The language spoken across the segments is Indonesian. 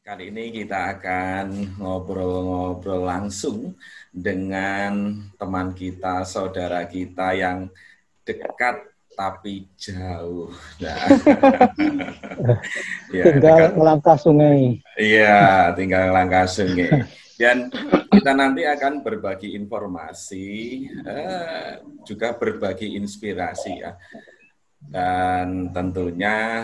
Kali ini kita akan ngobrol-ngobrol langsung dengan teman kita, saudara kita yang dekat tapi jauh. Nah, ya, tinggal melangkah sungai. Iya, tinggal melangkah sungai. Dan kita nanti akan berbagi informasi, juga berbagi inspirasi ya. Dan tentunya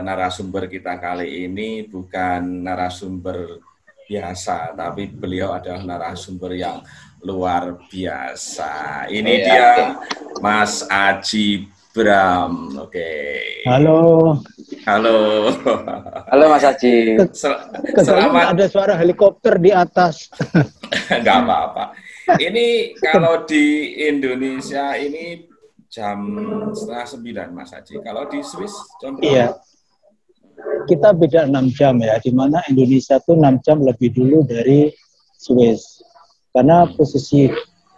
narasumber kita kali ini bukan narasumber biasa, tapi beliau adalah narasumber yang luar biasa. Ini dia Mas Aji Bram. Oke. Halo. Halo. Halo Mas Aji. Selamat. Ada suara helikopter di atas. Enggak apa-apa. Ini kalau di Indonesia ini jam 8:30 Mas Aji. Kalau di Swiss jam berapa? Iya. Kita beda 6 jam ya, di mana Indonesia tuh 6 jam lebih dulu dari Swiss. Karena posisi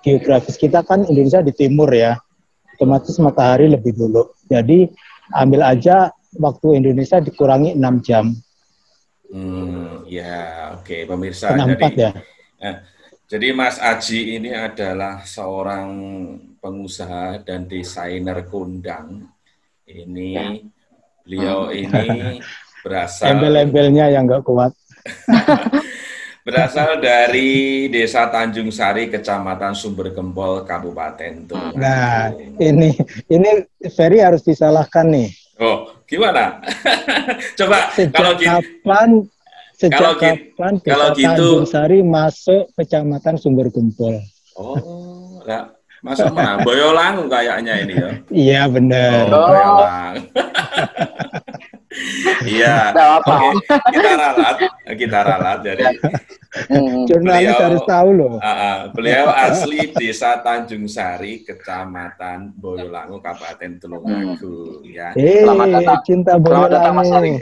geografis kita kan Indonesia di timur ya. Otomatis matahari lebih dulu. Jadi ambil aja waktu Indonesia dikurangi 6 jam. Ya, oke. Pemirsa, jadi Mas Aji ini adalah seorang pengusaha dan desainer kondang. Ini beliau ini berasal embel-embelnya yang nggak kuat. Berasal dari Desa Tanjung Sari, Kecamatan Sumbergempol, Kabupaten Tulungagung. Nah, ini Ferry harus disalahkan nih. Oh, gimana? Coba sejak kapan Desa Tanjung Sari masuk Kecamatan Sumbergempol? Oh, lah. Masuk mana? Boyolangu kayaknya ini ya. Iya benar. Oh, Boyolangu. Iya. Oke. Kita ralat. Jadi jurnalis harus tahu loh. Beliau asli Desa Tanjung Sari, Kecamatan Boyolangu, Kabupaten Tulungagung. Ya. Selamat datang. Cinta Boyolangu. Selamat datang Mas Ari.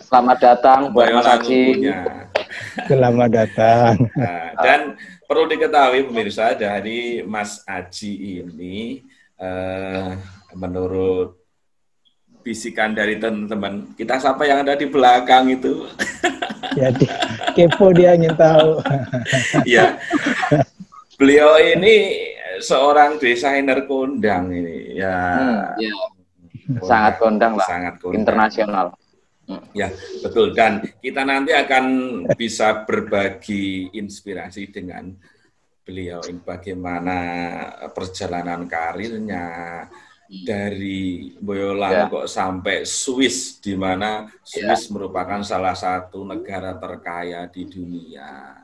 Selamat datang Mas Aji. Selamat datang. Dan perlu diketahui pemirsa, dari Mas Aji ini menurut bisikan dari teman-teman, kita siapa yang ada di belakang itu? Jadi kepo dia ingin tahu. Ya, beliau ini seorang desainer kondang ini. Sangat kondang lah. Sangat kondang. Internasional. Ya, betul. Dan kita nanti akan bisa berbagi inspirasi dengan beliau, bagaimana perjalanan karirnya dari Boyolangu kok sampai Swiss, di mana Swiss merupakan salah satu negara terkaya di dunia.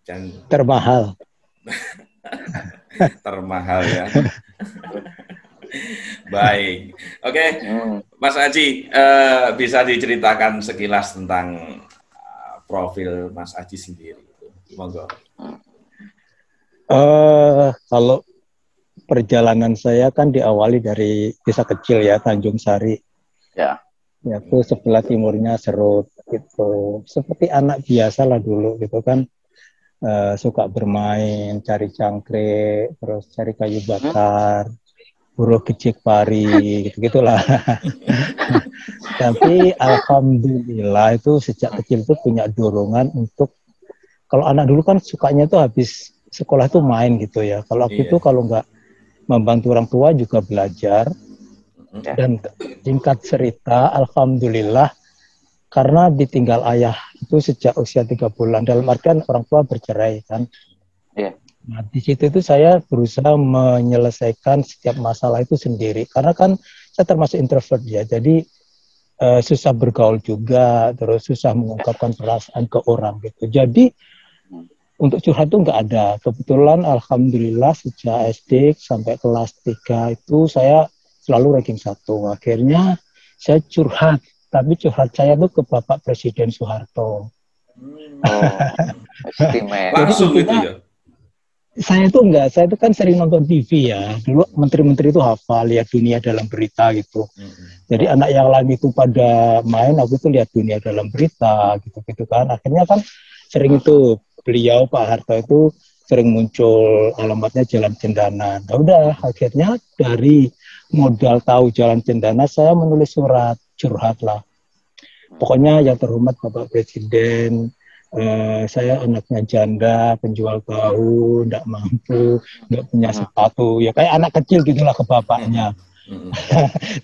Dan termahal. Termahal ya. Baik, oke. Mas Aji, bisa diceritakan sekilas tentang profil Mas Aji sendiri? Monggo. Kalau perjalanan saya kan diawali dari desa kecil ya, Tanjung Sari. Ya, itu sebelah timurnya Serut gitu. Seperti anak biasa lah dulu gitu kan. Suka bermain, cari cangkrik, terus cari kayu bakar. Buruh kecik pari, gitu-gitulah. Tapi alhamdulillah itu sejak kecil itu punya dorongan untuk, kalau anak dulu kan sukanya tuh habis sekolah tuh main gitu ya. Kalau aku itu kalau nggak membantu orang tua juga belajar. Dan singkat cerita, alhamdulillah karena ditinggal ayah itu sejak usia 3 bulan. Dalam artian orang tua bercerai kan. Nah, di situ itu saya berusaha menyelesaikan setiap masalah itu sendiri. Karena kan saya termasuk introvert ya, jadi susah bergaul juga, terus susah mengungkapkan perasaan ke orang gitu. Jadi untuk curhat itu nggak ada. Kebetulan alhamdulillah sejak SD sampai kelas 3 itu saya selalu ranking 1. Akhirnya saya curhat, tapi curhat saya tuh ke Bapak Presiden Soeharto. Langsung gitu ya? Saya itu kan sering nonton TV ya. Dulu menteri-menteri itu hafal lihat dunia dalam berita gitu. Jadi anak yang lain itu pada main, aku itu lihat dunia dalam berita gitu-gitu kan. Akhirnya kan sering itu beliau Pak Harto itu sering muncul alamatnya Jalan Cendana. Nah udah akhirnya dari modal tahu Jalan Cendana saya menulis surat curhat lah. Pokoknya yang terhormat Bapak Presiden, saya anaknya janda, penjual tahu, tidak mampu, nggak punya sepatu, ya kayak anak kecil gitulah ke bapaknya.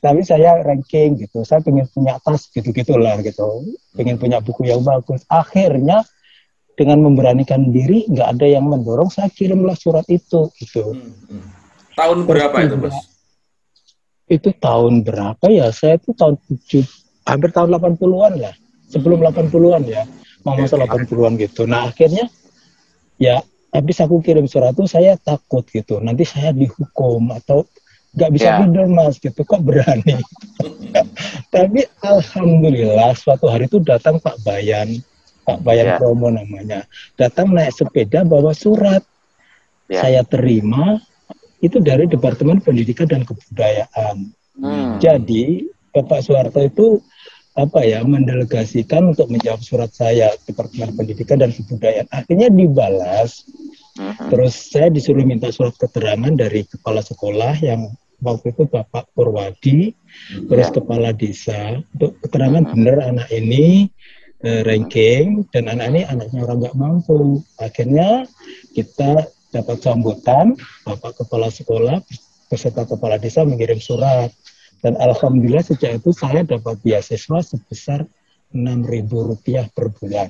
Tapi saya ranking gitu, saya pengen punya tas gitu-gitulah gitu, pengen punya buku yang bagus. Akhirnya dengan memberanikan diri, nggak ada yang mendorong, saya kirimlah surat itu gitu. Tahun berapa itu, Mas? Itu tahun berapa ya? Saya itu tahun hampir tahun 80-an lah, sebelum 80-an ya, masa 80-an gitu. Nah akhirnya ya habis aku kirim surat itu saya takut gitu, nanti saya dihukum atau nggak bisa tidur Mas gitu, kok berani. Tapi alhamdulillah suatu hari itu datang Pak Bayan Promo namanya, datang naik sepeda bawa surat. Saya terima itu dari Departemen Pendidikan dan Kebudayaan. Jadi Bapak Soeharto itu mendelegasikan untuk menjawab surat saya, Departemen Pendidikan dan Kebudayaan. Akhirnya dibalas. Terus saya disuruh minta surat keterangan dari kepala sekolah yang waktu itu Bapak Purwadi, terus kepala desa, untuk keterangan benar anak ini ranking dan anak ini anaknya orang nggak mampu. Akhirnya kita dapat sambutan, Bapak kepala sekolah beserta kepala desa mengirim surat. Dan alhamdulillah sejak itu saya dapat beasiswa sebesar Rp6.000 per bulan.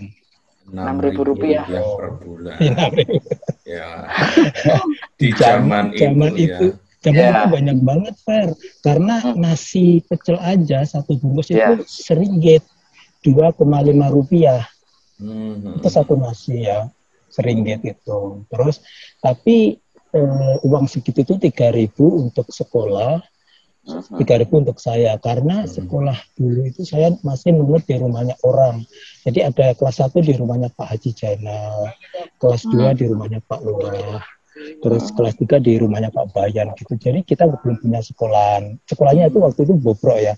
Rp6.000 per bulan. Ya. Di zaman itu banyak banget, Fer. Karena nasi pecel aja satu bungkus itu Rp1, Rp2,5. Itu satu nasi ya, Rp1 itu. Terus tapi uang segitu itu 3.000 untuk sekolah, 3.000 untuk saya, karena sekolah dulu itu saya masih nunut di rumahnya orang. Jadi ada kelas 1 di rumahnya Pak Haji Jainal, kelas 2 di rumahnya Pak Lurah, terus kelas 3 di rumahnya Pak Bayan gitu. Jadi kita belum punya sekolahan. Sekolahnya itu waktu itu bobrok ya,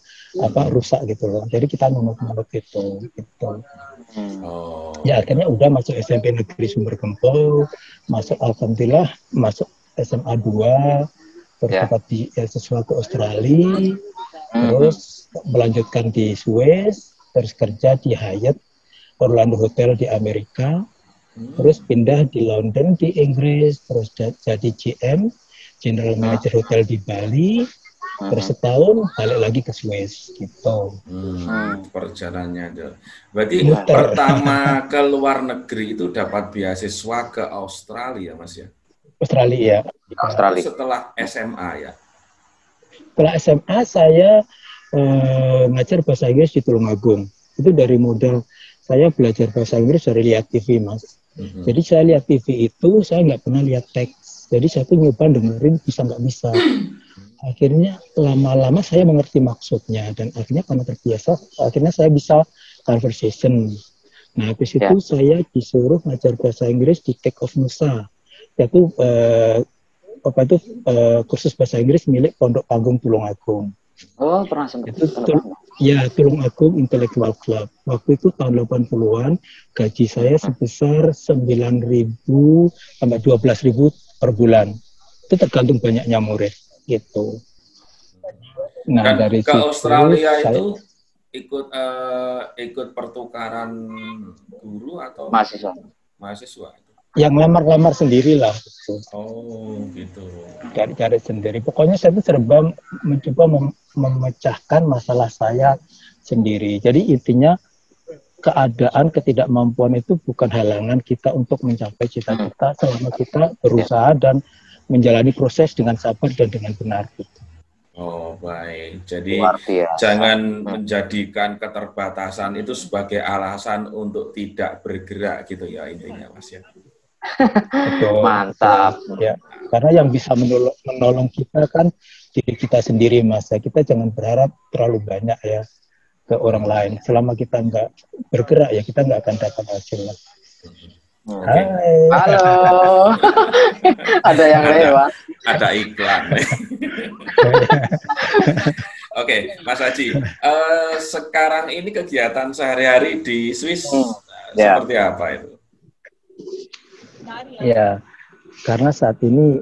rusak gitu loh. Jadi kita nunut-nunut gitu. Ya akhirnya udah masuk SMP Negeri Sumber Gempol, alhamdulillah masuk SMA 2, terus dapat beasiswa ke Australia, terus melanjutkan di Swiss, terus kerja di Hyatt Orlando Hotel di Amerika, terus pindah di London di Inggris, terus jadi GM, General Manager Hotel di Bali, terus setahun balik lagi ke Swiss gitu. Perjalanannya itu. Berarti pertama ke luar negeri itu dapat beasiswa ke Australia, Mas ya? Australia. Setelah SMA ya? Setelah SMA saya ngajar bahasa Inggris di Tulungagung. Itu dari modal saya belajar bahasa Inggris dari lihat TV, Mas. Jadi saya lihat TV itu saya nggak pernah lihat teks. Jadi saya tuh nyoba dengerin bisa nggak bisa. Akhirnya lama-lama saya mengerti maksudnya dan akhirnya karena terbiasa, akhirnya saya bisa conversation. Nah habis itu saya disuruh ngajar bahasa Inggris di Take Off Nusa. Yaitu kursus bahasa Inggris milik Pondok Panggung Tulungagung. Oh, pernah sempat. Itu Tulungagung Intellectual Club. Waktu itu tahun 80-an, gaji saya sebesar 9.000 sampai 12.000 per bulan. Itu tergantung banyaknya murid gitu. Nah, dan dari ke situ, Australia itu ikut pertukaran guru atau mahasiswa? Yang lamar-lamar sendirilah. Oh, gitu. Cari sendiri. Pokoknya saya itu serba mencoba memecahkan masalah saya sendiri. Jadi intinya keadaan ketidakmampuan itu bukan halangan kita untuk mencapai cita-cita selama kita berusaha dan menjalani proses dengan sabar dan dengan benar. Gitu. Oh, baik. Jadi jangan menjadikan keterbatasan itu sebagai alasan untuk tidak bergerak gitu ya intinya, Mas ya. Betul, mantap. Ya, karena yang bisa menolong kita kan diri kita sendiri, Mas. Ya, kita jangan berharap terlalu banyak ya ke orang lain. Selama kita nggak bergerak ya kita nggak akan dapat hasil. Okay. Halo. Ada yang lewat. Ada iklan. Oke, Mas Haji. Sekarang ini kegiatan sehari-hari di Swiss seperti apa itu? Ya, karena saat ini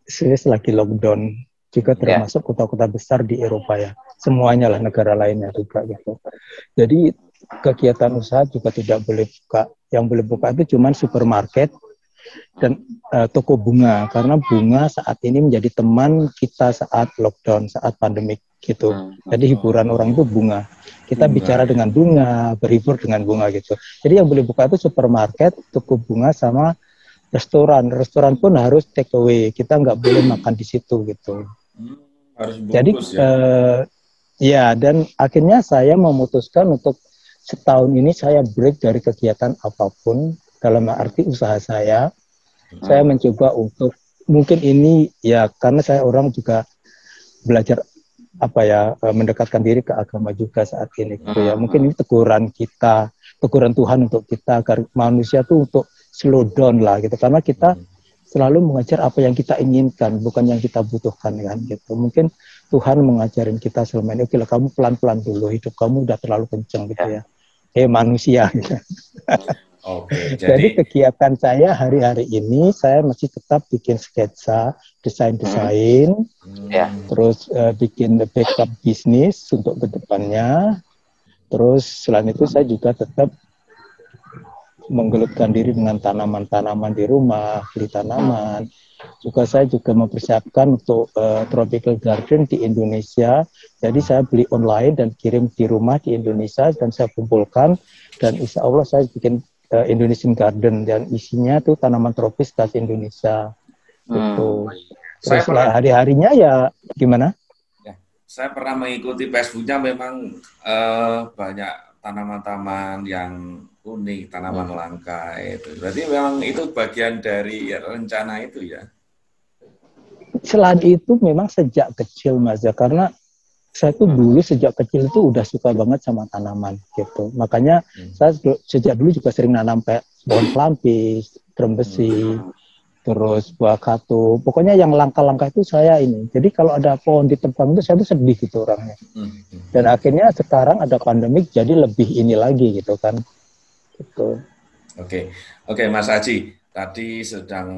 Swiss lagi lockdown, juga termasuk kota-kota besar di Eropa ya. semuanya lah, negara lainnya juga gitu. Jadi kegiatan usaha juga tidak boleh buka. Yang boleh buka itu cuma supermarket dan toko bunga, karena bunga saat ini menjadi teman kita saat lockdown, saat pandemik gitu. Jadi hiburan orang itu bunga. Kita bicara dengan bunga, berhibur dengan bunga gitu. Jadi yang boleh buka itu supermarket, toko bunga, sama restoran. Restoran pun harus take away. Kita nggak boleh makan di situ gitu. Harus Jadi bungkus ya. ya, dan akhirnya saya memutuskan untuk setahun ini saya break dari kegiatan apapun, dalam arti usaha saya. Saya mencoba untuk, mungkin ini ya karena saya orang juga belajar mendekatkan diri ke agama juga saat ini gitu ya. Mungkin ini teguran kita, teguran Tuhan untuk kita, agar manusia tuh untuk slow down lah gitu, karena kita selalu mengajar apa yang kita inginkan, bukan yang kita butuhkan kan gitu. Mungkin Tuhan mengajarin kita selama ini, oke lah kamu pelan-pelan dulu, hidup kamu udah terlalu kenceng gitu ya. Manusia gitu. Oke, jadi kegiatan saya hari-hari ini, saya masih tetap bikin sketsa, desain-desain, terus bikin backup bisnis untuk kedepannya. Terus selain itu saya juga tetap menggelutkan diri dengan tanaman-tanaman di rumah, beli tanaman. Saya juga mempersiapkan untuk tropical garden di Indonesia. Jadi saya beli online dan kirim di rumah di Indonesia, dan saya kumpulkan, dan insya Allah saya bikin Indonesian Garden, dan isinya tuh tanaman tropis khas Indonesia. Gitu. Terus hari-harinya ya gimana? Ya, saya pernah mengikuti Facebooknya, memang banyak tanaman-tanaman yang unik, tanaman langka itu. Berarti memang itu bagian dari rencana itu ya? Selain itu memang sejak kecil Mas ya, karena saya tuh dulu sejak kecil itu udah suka banget sama tanaman gitu. Makanya saya sejak dulu juga sering nanam pohon pelampis, trembesi, terus buah katu. Pokoknya yang langka-langka itu saya ini. Jadi kalau ada pohon ditebang itu saya tuh sedih gitu orangnya. Dan akhirnya sekarang ada pandemik, jadi lebih ini lagi gitu kan. Gitu. Oke, Mas Haji. Tadi sedang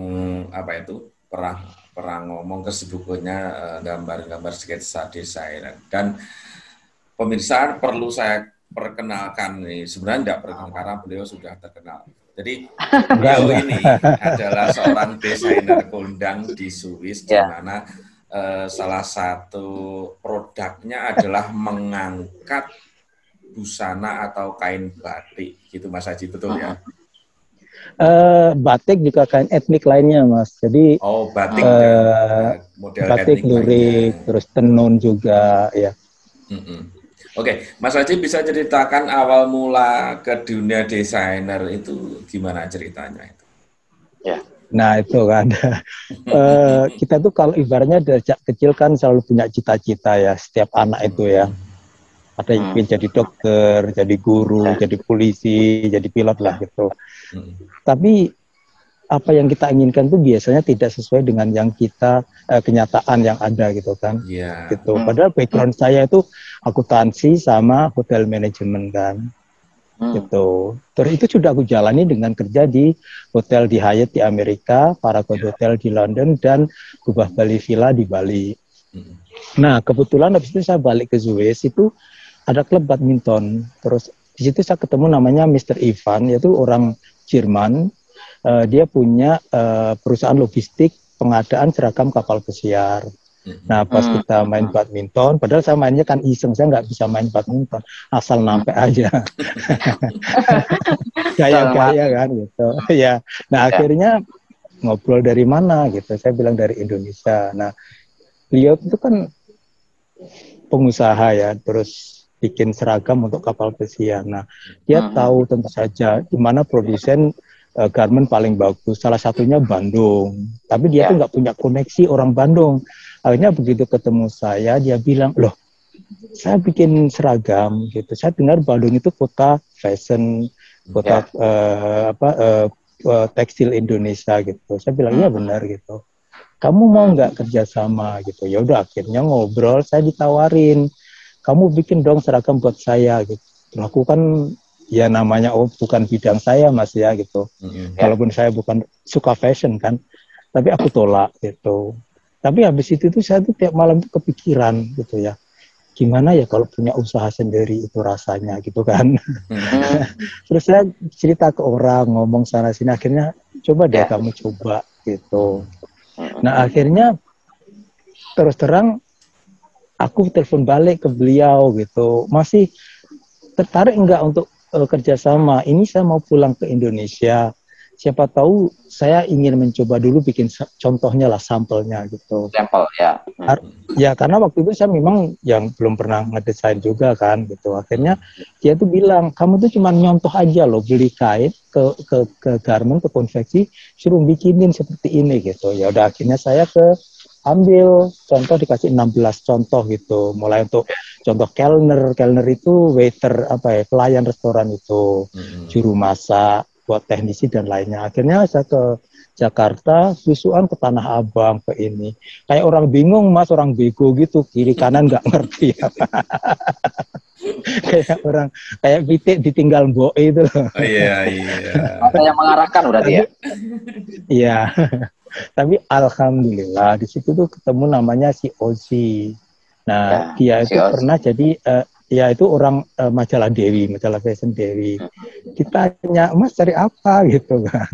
pernah ngomong kesibukannya gambar-gambar sketsa desain, dan pemirsa perlu saya perkenalkan nih, sebenarnya tidak perkenalkan karena beliau sudah terkenal. Jadi beliau ini adalah seorang desainer kondang di Swiss, di mana salah satu produknya adalah mengangkat busana atau kain batik, gitu Mas Haji, betul ya? Batik juga kain etnik lainnya Mas. Jadi batik model batik, lurik, terus tenun juga ya. Oke, Mas Haji bisa ceritakan awal mula ke dunia desainer itu gimana ceritanya itu? Ya. Nah itu kan kita tuh kalau ibaratnya dari kecil kan selalu punya cita-cita ya, setiap anak itu ya. Ada yang ingin jadi dokter, jadi guru, jadi polisi, jadi pilot lah gitu. Tapi apa yang kita inginkan tuh biasanya tidak sesuai dengan yang kita kenyataan yang ada gitu kan. Gitu. Padahal background saya itu akuntansi sama hotel manajemen kan. Gitu. Terus itu sudah aku jalani dengan kerja di hotel di Hyatt di Amerika, Paragon Hotel di London, dan Gubah Bali Villa di Bali. Nah kebetulan habis itu saya balik ke Swiss, itu ada klub badminton. Terus di situ saya ketemu namanya Mr. Ivan, yaitu orang Jerman. Dia punya perusahaan logistik pengadaan seragam kapal pesiar. Nah pas kita main badminton, padahal saya mainnya kan iseng, saya nggak bisa main badminton, asal nampe aja. Gaya-gaya kan gitu. Ya. Nah akhirnya ngobrol dari mana gitu, saya bilang dari Indonesia. Nah beliau itu kan pengusaha ya, terus bikin seragam untuk kapal pesiar. Nah, dia tahu tentu saja di mana produsen garment paling bagus. Salah satunya Bandung. Tapi dia tuh nggak punya koneksi orang Bandung. Akhirnya begitu ketemu saya, dia bilang, loh, saya bikin seragam gitu. Saya dengar Bandung itu kota fashion, kota tekstil Indonesia gitu. Saya bilang, iya benar gitu. Kamu mau nggak kerjasama gitu? Ya udah, akhirnya ngobrol, saya ditawarin, kamu bikin dong seragam buat saya gitu. Aku kan ya namanya bukan bidang saya Mas ya gitu. Walaupun saya bukan suka fashion kan, tapi aku tolak gitu. Tapi habis itu tuh saya tuh tiap malam tuh kepikiran gitu ya. gimana ya kalau punya usaha sendiri itu rasanya gitu kan. Terus saya cerita ke orang, ngomong sana sini, akhirnya coba deh kamu coba gitu. Nah akhirnya terus terang aku telepon balik ke beliau gitu, masih tertarik enggak untuk kerjasama? Ini saya mau pulang ke Indonesia, siapa tahu saya ingin mencoba dulu bikin contohnya lah, sampelnya gitu. Sampel ya. Ya karena waktu itu saya memang yang belum pernah ngedesain juga kan gitu. Akhirnya dia tuh bilang, kamu tuh cuma nyontoh aja loh, beli kain ke garment, ke konveksi, suruh bikinin seperti ini gitu. Ya udah akhirnya saya ambil contoh, dikasih 16 contoh gitu. Mulai untuk contoh kelner itu waiter apa ya, pelayan restoran itu, juru masak, buat teknisi dan lainnya. Akhirnya saya ke Jakarta, susuan ke Tanah Abang, ke ini. Kayak orang bingung Mas, orang bego gitu, kiri kanan nggak ngerti. kayak pitik ditinggal mbok itu. Oh, iya. Ada yang mengarahkan berarti ya? Iya. Tapi alhamdulillah di situ tuh ketemu namanya si Ozi. Nah, dia itu pernah jadi ya itu orang majalah Dewi, majalah fashion Dewi. Kita tanya, Mas cari apa gitu kan.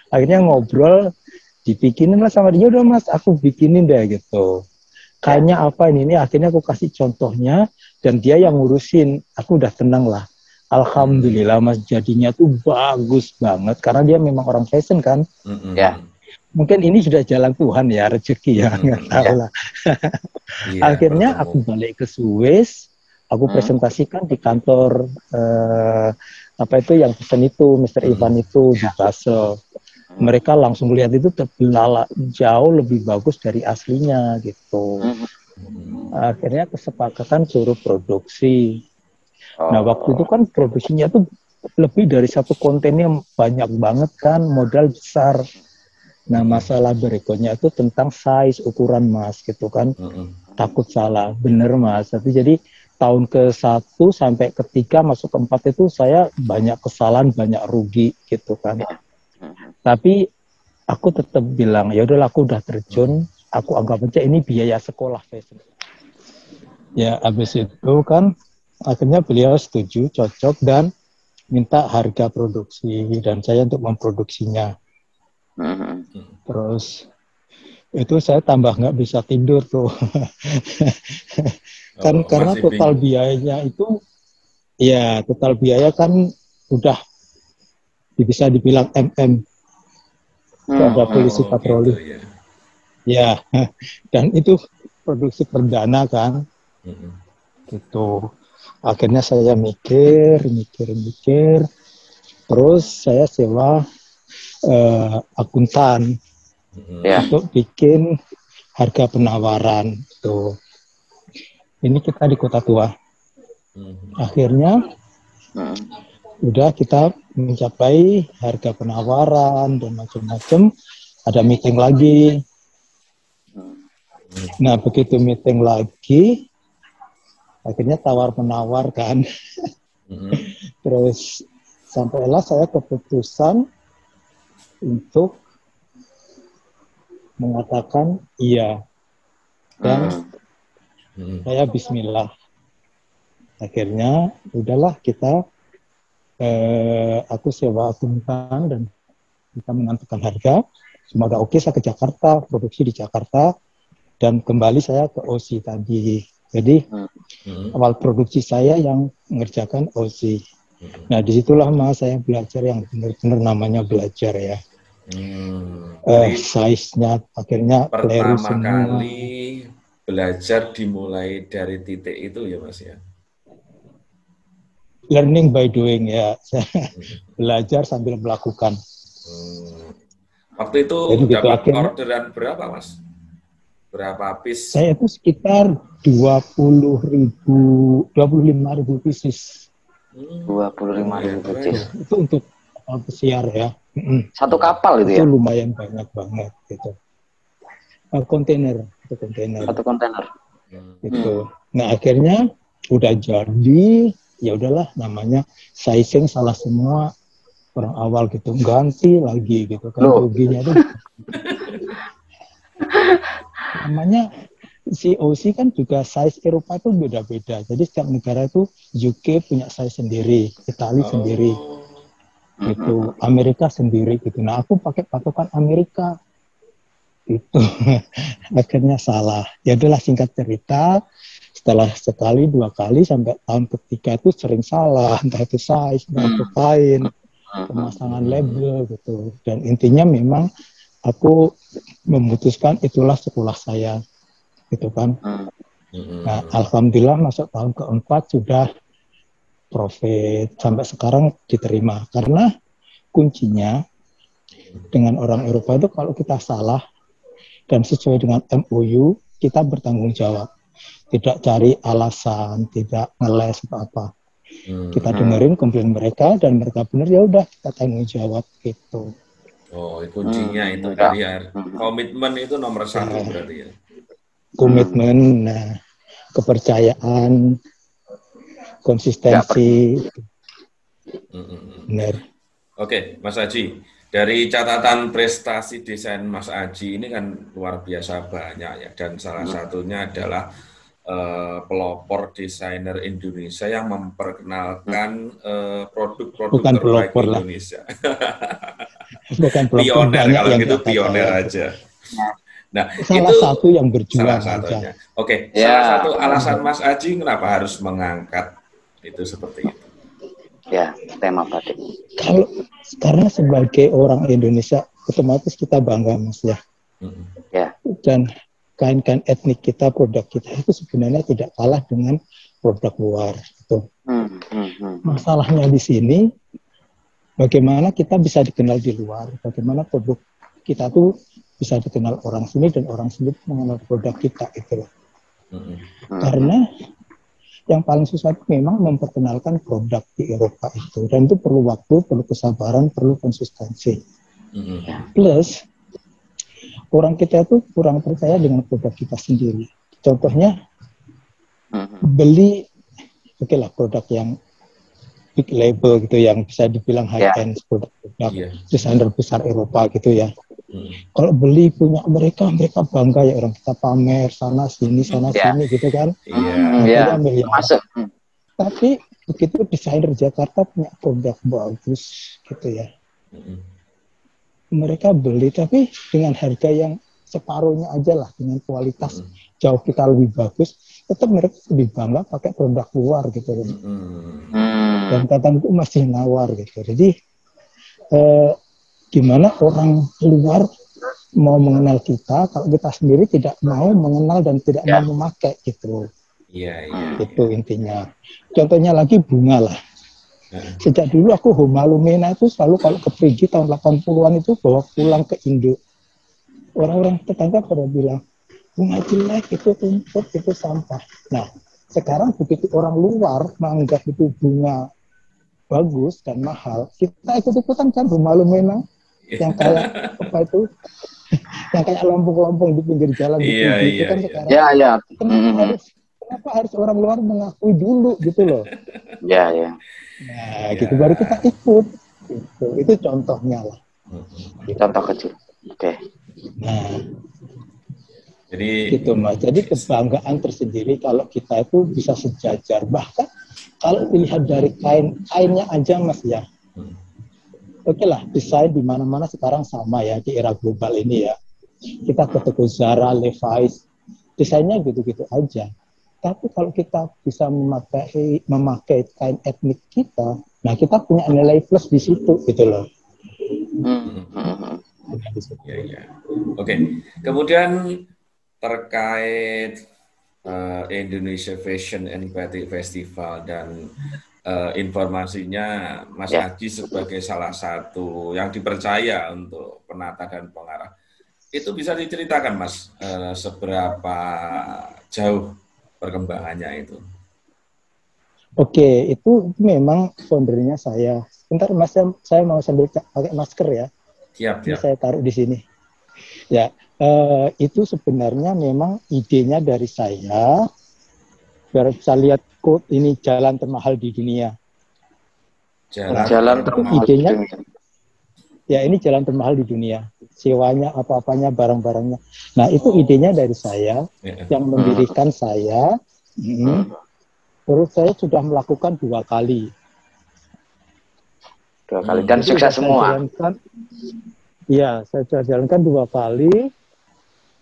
Akhirnya ngobrol, dibikinin lah sama dia, udah Mas aku bikinin deh gitu. Kayaknya apa ini, akhirnya aku kasih contohnya dan dia yang ngurusin. Aku udah tenang lah. Alhamdulillah Mas, jadinya tuh bagus banget karena dia memang orang fashion kan. Ya. Mungkin ini sudah jalan Tuhan ya, rezeki ya, nggak tahu lah. Akhirnya aku balik ke Suez, aku presentasikan di kantor apa itu yang pesan itu, Mr. Ivan itu di Basel. Mereka langsung lihat itu terbelalak jauh lebih bagus dari aslinya gitu. Akhirnya kesepakatan suruh produksi. Nah waktu itu kan produksinya tuh lebih dari satu kontennya, banyak banget kan, modal besar. Nah masalah berikutnya itu tentang size, ukuran Mas gitu kan. Takut salah, bener Mas. Tapi jadi tahun ke-1 sampai ke-3 masuk ke-4 itu saya banyak kesalahan, banyak rugi gitu kan. Tapi aku tetap bilang ya udahlah, aku udah terjun, aku anggap aja ini biaya sekolah fashion. Ya habis itu kan akhirnya beliau setuju, cocok dan minta harga produksi dan saya untuk memproduksinya. Terus itu saya tambah nggak bisa tidur tuh. Kan karena total biayanya itu ya total biaya kan udah bisa dibilang MM. Ada polisi patroli. Gitu, ya. Dan itu produksi perdana kan. Gitu. Akhirnya saya mikir. Terus saya sewa akuntan untuk bikin harga penawaran. Tuh. Ini kita di Kota Tua. Akhirnya udah kita mencapai harga penawaran dan macam-macam, ada meeting lagi. Nah begitu meeting lagi, akhirnya tawar-menawar kan. Terus sampailah saya keputusan untuk mengatakan iya dan saya bismillah. Akhirnya udahlah kita aku sewa akuntan dan kita menentukan harga. Semoga oke, saya ke Jakarta, produksi di Jakarta, dan kembali saya ke OSI tadi. Jadi awal produksi saya yang mengerjakan OSI. Nah disitulah Mas saya belajar yang benar-benar namanya belajar ya. Size-nya akhirnya pertama kali belajar dimulai dari titik itu ya Mas ya. Learning by doing ya, belajar sambil melakukan. Waktu itu dapat orderan berapa Mas? Berapa piece? Saya itu sekitar 25.000 pieces. 25.000 pieces. Itu untuk pesiar ya. Satu kapal itu ya? Itu lumayan banyak banget gitu. Kontainer, itu kontainer. Satu kontainer. Gitu. Nah akhirnya udah jadi. Ya udahlah, namanya sizing salah semua orang awal gitu, ganti lagi gitu kan. Ruginya tuh namanya COC kan juga size Eropa itu beda-beda. Jadi setiap negara itu UK punya size sendiri, Italia sendiri, gitu, Amerika sendiri gitu. Nah aku pakai patokan Amerika, gitu. Akhirnya salah. Ya udahlah, singkat cerita, setelah sekali, 2 kali, sampai tahun ketiga itu sering salah, entah itu size, entah itu kain, pemasangan label gitu. Dan intinya memang aku memutuskan itulah sekolah saya, gitu kan. Nah, alhamdulillah masuk tahun keempat sudah profit, sampai sekarang diterima. Karena kuncinya dengan orang Eropa itu kalau kita salah dan sesuai dengan MOU, kita bertanggung jawab. Tidak cari alasan, tidak ngeles atau apa. Kita dengerin komplain mereka dan mereka benar, ya udah kita tanggung jawab gitu. Oh, kuncinya itu dari komitmen itu nomor 1 berarti ya. Komitmen, nah, kepercayaan, konsistensi. Benar. Oke, Mas Aji, dari catatan prestasi desain Mas Aji ini kan luar biasa banyak ya, dan salah satunya adalah pelopor desainer Indonesia yang memperkenalkan produk-produk terbaik Indonesia. Bukan pelopor, pioner, banyak kalau yang gitu pioner aja. Nah, salah itu satu yang berjuang salah satunya. aja. Oke, salah satu alasan Mas Aji kenapa harus mengangkat itu seperti itu. Ya, tema batik. Kalau karena sebagai orang Indonesia otomatis kita bangga, Mas ya. Ya. Dan kain-kain etnik kita, produk kita itu sebenarnya tidak kalah dengan produk luar. Gitu. Masalahnya di sini, bagaimana kita bisa dikenal di luar, bagaimana produk kita tuh bisa dikenal orang sini dan orang sini mengenal produk kita gitu. Karena yang paling susah itu memang memperkenalkan produk di Eropa itu, dan itu perlu waktu, perlu kesabaran, perlu konsistensi. Plus orang kita itu kurang percaya dengan produk kita sendiri. Contohnya beli, oke lah, produk yang big label gitu, yang bisa dibilang high end, produk desainer besar Eropa gitu ya. Kalau beli punya mereka bangga ya, orang kita pamer sana sini gitu kan. Masuk. Tapi begitu desainer Jakarta punya produk bagus gitu ya, mereka beli tapi dengan harga yang separuhnya aja lah, dengan kualitas jauh kita lebih bagus, tetap mereka lebih bangga pakai produk luar gitu. Dan kadang itu masih nawar gitu. Jadi gimana orang luar mau mengenal kita kalau kita sendiri tidak mau mengenal dan tidak mau memakai gitu. Itu intinya. Contohnya lagi bunga lah. Sejak dulu aku Homa Lumena itu selalu kalau ke Perigi tahun 80-an itu bawa pulang ke Indo. Orang-orang tetangga pada bilang, bunga jelek, itu rumput, itu sampah. Nah, sekarang begitu orang luar menganggap itu bunga bagus dan mahal, kita ikut-ikutan kan Homa Lumena yang kayak apa itu, yang kayak lompong-lompong di pinggir jalan itu kan sekarang. Kenapa harus orang luar mengakui dulu gitu loh? Nah, gitu baru kita ikut. Gitu. Itu contohnya lah. Contoh kecil. Oke. Nah, jadi gitu Mas. Jadi kebanggaan tersendiri kalau kita itu bisa sejajar. Bahkan kalau dilihat dari kainnya aja Mas ya. Oke lah, desain di mana-mana sekarang sama ya di era global ini ya. Kita ke toko Zara, Levi's, desainnya gitu-gitu aja. Tapi kalau kita bisa memakai kain etnik kita, nah kita punya nilai plus di situ gitu loh. Oke. Kemudian terkait Indonesia Fashion and Batik Festival dan informasinya Mas Aji sebagai salah satu yang dipercaya untuk penata dan pengarah. Itu bisa diceritakan Mas, seberapa jauh perkembangannya itu? Oke, itu memang foundernya saya. Sebentar Mas, saya mau sambil pakai masker ya. Siap. Saya taruh di sini. Ya, itu sebenarnya memang idenya dari saya. Biar bisa lihat quote ini, jalan termahal di dunia. Jalan termahal idenya, di dunia. Ya, ini jalan termahal di dunia. sewanya, apa-apanya, barang-barangnya. Nah, itu idenya dari saya, yang mendirikan saya. Terus saya sudah melakukan 2 kali. 2 kali dan sukses semua. Iya, saya sudah jalankan 2 kali.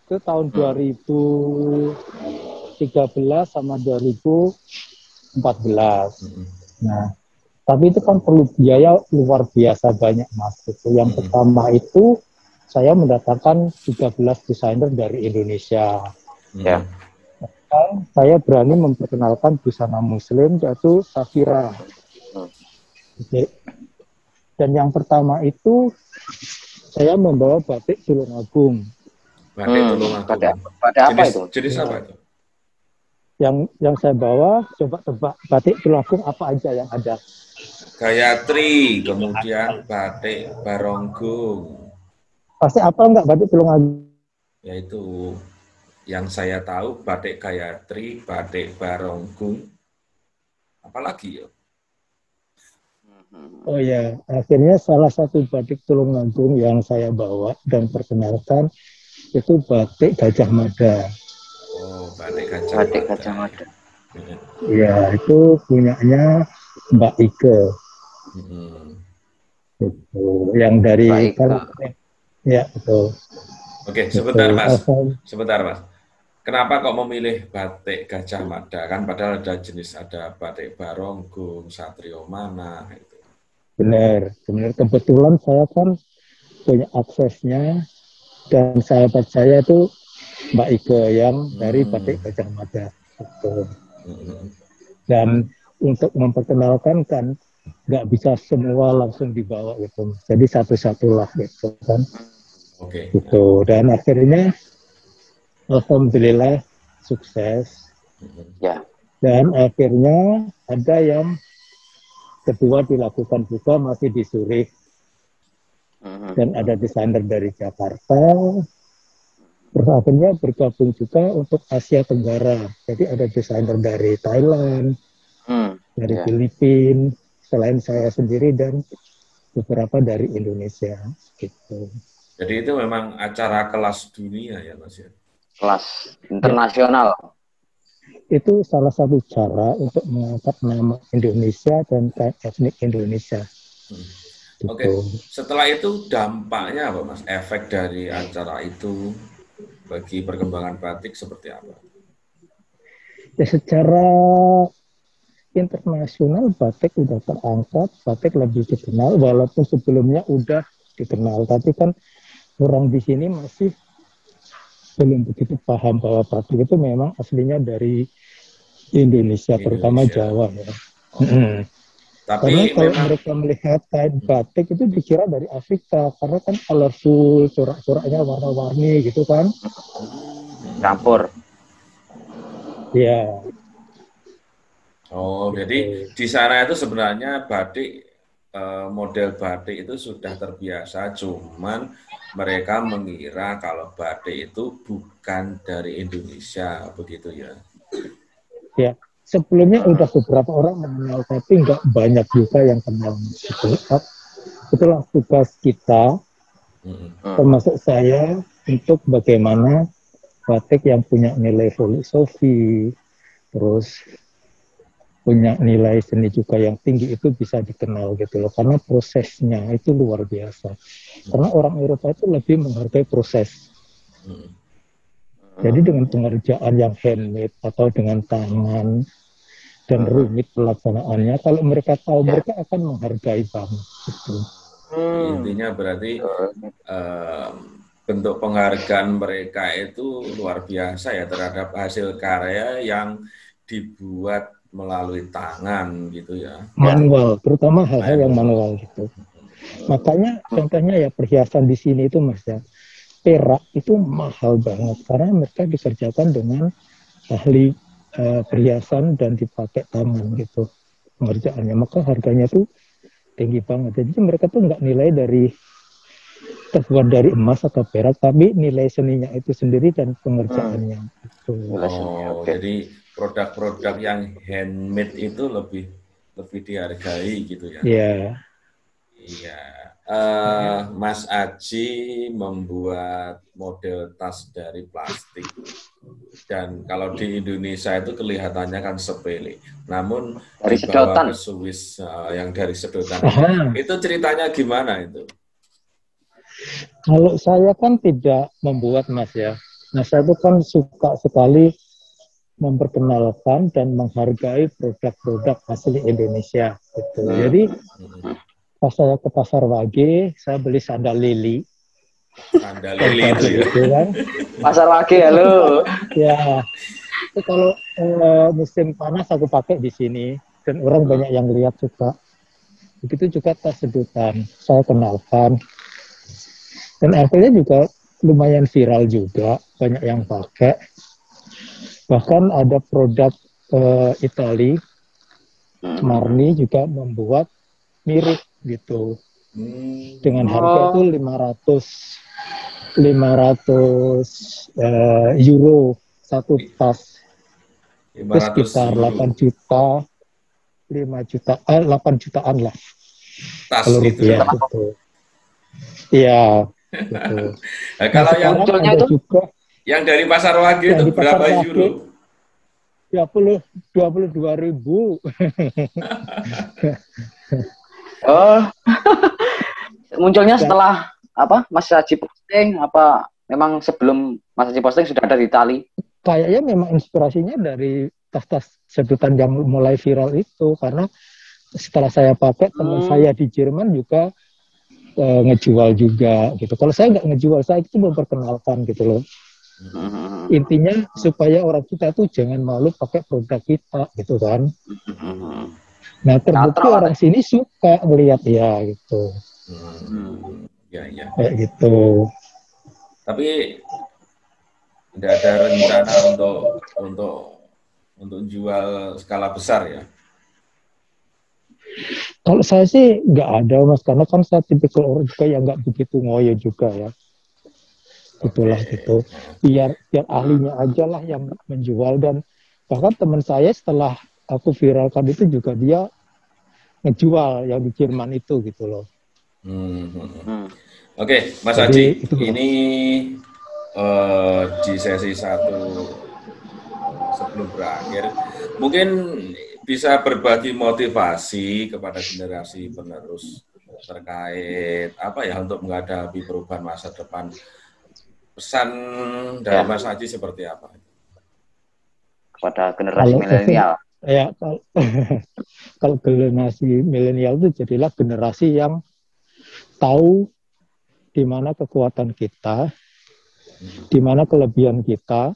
Itu tahun 2013 sama 2014. Nah, tapi itu kan perlu biaya luar biasa banyak, Mas. Yang pertama itu saya mendatangkan 13 desainer dari Indonesia. Ya. Dan saya berani memperkenalkan busana muslim yaitu Safira. Dan yang pertama itu saya membawa batik Tulungagung. Batik Tulungagung. Pada apa itu? Jenis apa itu? Yang saya bawa, coba tebak batik Tulungagung apa aja yang ada? Gayatri, kemudian batik Baronggung. Pasti apa enggak batik Tulungagung? Yaitu yang saya tahu batik Gayatri, batik Baronggung. Apalagi ya? Oh ya, akhirnya salah satu batik Tulungagung yang saya bawa dan perkenalkan itu batik Gajah Mada. Oh, batik Gajah Mada. Ya, itu punyanya Mbak Ike. Itu yang dari ya betul. Oke, sebentar Mas. Sebentar Mas. Kenapa kok memilih batik Gajah Mada? Kan padahal ada jenis, ada batik Baronggung, Satrio Mana itu. Benar. Kebetulan saya kan punya aksesnya dan sahabat saya itu Mbak Ike yang dari batik Gajah Mada. Gitu. Dan untuk memperkenalkan kan nggak bisa semua langsung dibawa gitu. Jadi satu-satulah gitu kan. Oke. Gitu. Dan akhirnya alhamdulillah sukses. Ya. Dan akhirnya ada yang kedua dilakukan juga masih di Zurich. Dan ada desainer dari Jakarta. Terus akhirnya bergabung juga untuk Asia Tenggara. Jadi ada desainer dari Thailand, dari Filipina, selain saya sendiri dan beberapa dari Indonesia. Gitu. Jadi itu memang acara kelas dunia ya Mas ya? Kelas internasional. Ya. Itu salah satu cara untuk mengangkat nama Indonesia dan etnik Indonesia. Gitu. Oke, setelah itu dampaknya apa Mas? Efek dari acara itu bagi perkembangan batik seperti apa? Ya, secara internasional batik udah terangkat, batik lebih dikenal walaupun sebelumnya udah dikenal, tapi kan orang di sini masih belum begitu paham bahwa batik itu memang aslinya dari Indonesia. Terutama Jawa ya. Tapi karena kalau mereka melihat kain batik itu dikira dari Afrika karena kan colorful, corak-coraknya warna-warni gitu kan. Campur. Ya. Oh, gitu. Jadi di sana itu sebenarnya batik, model batik itu sudah terbiasa, cuman mereka mengira kalau batik itu bukan dari Indonesia, begitu ya? Ya. Sebelumnya udah beberapa orang mengenal, tapi nggak banyak juga yang kenal. Itulah tugas kita, termasuk saya, untuk bagaimana batik yang punya nilai filosofi, terus punya nilai seni juga yang tinggi itu bisa dikenal gitu loh. Karena prosesnya itu luar biasa. Karena orang Eropa itu lebih menghargai proses. Jadi dengan pengerjaan yang handmade atau dengan tangan dan rumit pelaksanaannya, kalau mereka tahu mereka akan menghargai banget. Gitu. Intinya berarti bentuk penghargaan mereka itu luar biasa ya terhadap hasil karya yang dibuat melalui tangan gitu ya. Manual, terutama hal-hal yang manual gitu. Makanya contohnya ya perhiasan di sini itu Mas ya. Perak itu mahal banget karena mereka dikerjakan dengan ahli perhiasan dan dipakai tangan gitu pengerjaannya, maka harganya tuh tinggi banget. Jadi mereka tuh nggak nilai dari terbuat dari emas atau perak, tapi nilai seninya itu sendiri dan pengerjaannya. Gitu. Oh, jadi produk-produk yang handmade itu lebih dihargai gitu ya? Iya. Iya. Mas Aji membuat model tas dari plastik. Dan kalau di Indonesia itu kelihatannya kan sepele. Namun Dari dibawa sedotan. ke Swiss yang dari sedotan. Aha. Itu ceritanya gimana itu? Kalau saya kan tidak membuat, Mas ya. Nah, saya itu kan suka sekali memperkenalkan dan menghargai produk-produk asli Indonesia. Gitu. Jadi pas saya ke Pasar Wage, saya beli sandal Lili. Sandal Lili itu ya. Gitu kan. Pasar Wage, halo. Ya, itu kalau musim panas aku pakai di sini dan orang banyak yang lihat suka. Begitu juga tas sedotan, saya kenalkan. Dan akhirnya juga lumayan viral juga, banyak yang pakai. Bahkan ada produk Itali, Marni juga membuat mirip gitu. Dengan harga itu 500 euro satu tas. Itu sekitar 8 juta, 8 jutaan lah. Tas Kalau gitu rupiah ya. gitu. Iya, gitu. Nah, kalau yang munculnya ada itu juga yang dari Pasar Wage yang itu di Pasar berapa Wage, euro? 22.000. oh munculnya setelah apa Mas Haji posting apa memang sebelum Mas Haji posting sudah ada di Itali? Kayaknya memang inspirasinya dari tas-tas sedotan yang mulai viral itu, karena setelah saya pakai teman saya di Jerman juga ngejual juga gitu. Kalau saya nggak ngejual, saya itu memperkenalkan gitu loh. Intinya supaya orang kita tuh jangan malu pakai produk kita gitu kan. Nah, terbukti orang sini suka melihat ya gitu. Ya. Kayak gitu. Tapi tidak ada rencana untuk jual skala besar ya? Kalau saya sih nggak ada, Mas, karena kan saya tipikal orang juga yang nggak begitu ngoyo juga ya. Itulah gitu. Biar ahlinya aja lah yang menjual, dan bahkan teman saya setelah aku viralkan itu juga dia ngejual yang di Jerman itu gitu loh. Oke, Mas Haji, ini di sesi 1 sebelum berakhir, mungkin bisa berbagi motivasi kepada generasi penerus terkait apa ya untuk menghadapi perubahan masa depan. Pesan dari Mas Haji seperti apa? Kepada generasi milenial. Ya, kalau generasi milenial itu jadilah generasi yang tahu di mana kekuatan kita, di mana kelebihan kita,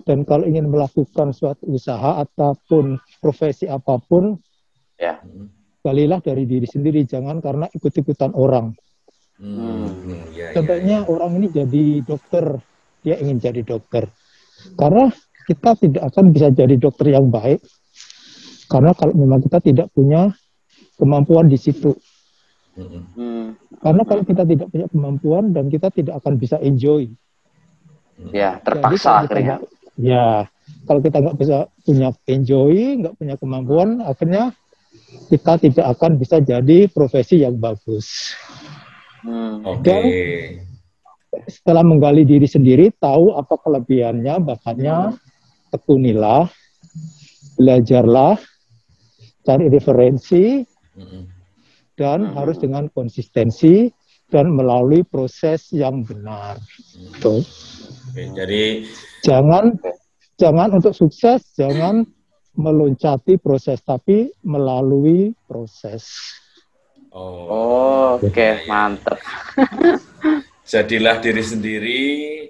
dan kalau ingin melakukan suatu usaha ataupun profesi apapun, galilah dari diri sendiri, jangan karena ikut-ikutan orang. Contohnya orang ini jadi dokter, dia ingin jadi dokter. Karena kita tidak akan bisa jadi dokter yang baik, karena kalau memang kita tidak punya kemampuan di situ. Karena kalau kita tidak punya kemampuan dan kita tidak akan bisa enjoy. Ya, terpaksa akhirnya. Ya, kalau kita nggak bisa punya enjoy, nggak punya kemampuan, akhirnya kita tidak akan bisa jadi profesi yang bagus. Dan setelah menggali diri sendiri, tahu apa kelebihannya, bakatnya, tekunilah, belajarlah, cari referensi, dan harus dengan konsistensi dan melalui proses yang benar. Tuh. Jadi jangan untuk sukses, jangan meloncati proses, tapi melalui proses. Oke, mantap. Jadilah diri sendiri,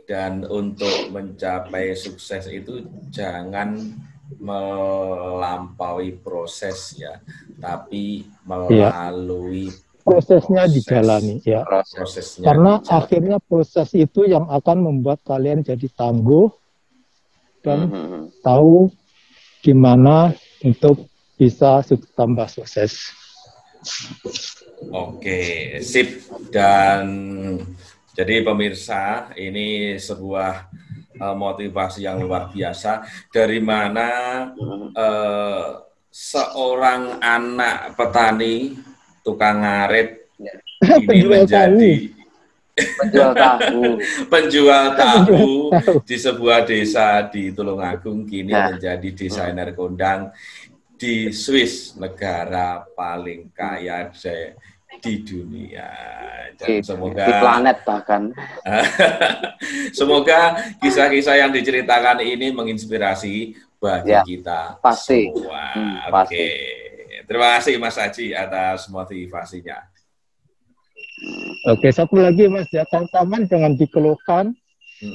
dan untuk mencapai sukses itu jangan melampaui proses ya, tapi melalui prosesnya dijalani ya. Karena akhirnya proses itu yang akan membuat kalian jadi tangguh dan tahu gimana untuk bisa tambah sukses. Oke, sip. Dan jadi pemirsa, ini sebuah motivasi yang luar biasa, dari mana seorang anak petani tukang ngarit ini menjadi penjual tahu. penjual tahu di sebuah desa di Tulungagung kini Ya. menjadi desainer kondang di Swiss, negara paling kaya di dunia. Dan Di semoga planet bahkan. semoga kisah-kisah yang diceritakan ini menginspirasi bagi Ya, kita pasti. semua. Pasti. Oke. Terima kasih Mas Haji atas motivasinya. Oke, satu lagi Mas ya, tantangan jangan dikeluhkan,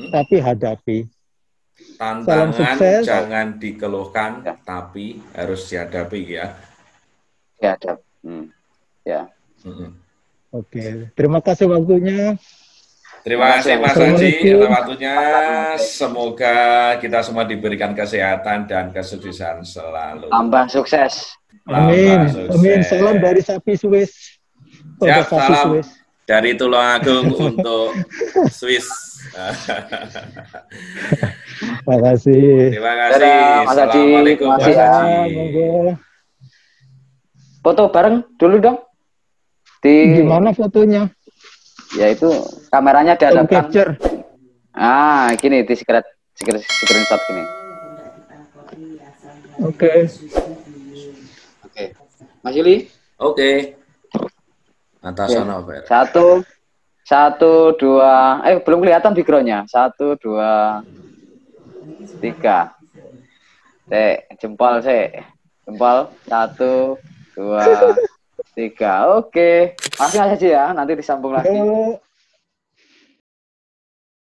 tapi hadapi. Salam Tantangan sukses. jangan dikeluhkan, Ya. tapi harus dihadapi ya. Ya, ada. Ya. Oke, terima kasih waktunya. Terima kasih Mas Haji Assalamualaikum. atas waktunya. Semoga kita semua diberikan kesehatan dan kesuksesan selalu. Tambah sukses. Amin. Tambah sukses. Amin. Salam dari sapi Swiss. Siap, Sapi salam Swiss. dari Tulungagung untuk Swiss. Terima kasih. Terima kasih. Dadah, Mas Haji. Assalamualaikum Terima Mas kasih, ya. Haji. Monggo. Foto bareng dulu dong. Di Gimana fotonya? ya itu kameranya Film dihadapkan. capture. Gini di screenshot gini. Oke. Oke. Mas Yuli. Oke. Atas Oke. sana, Fer. Satu, dua. Belum kelihatan backgroundnya. 1, 2, 3. Jempol. 1, 2, 3. Oke. Masih aja ya. Nanti disambung lagi. Yuk.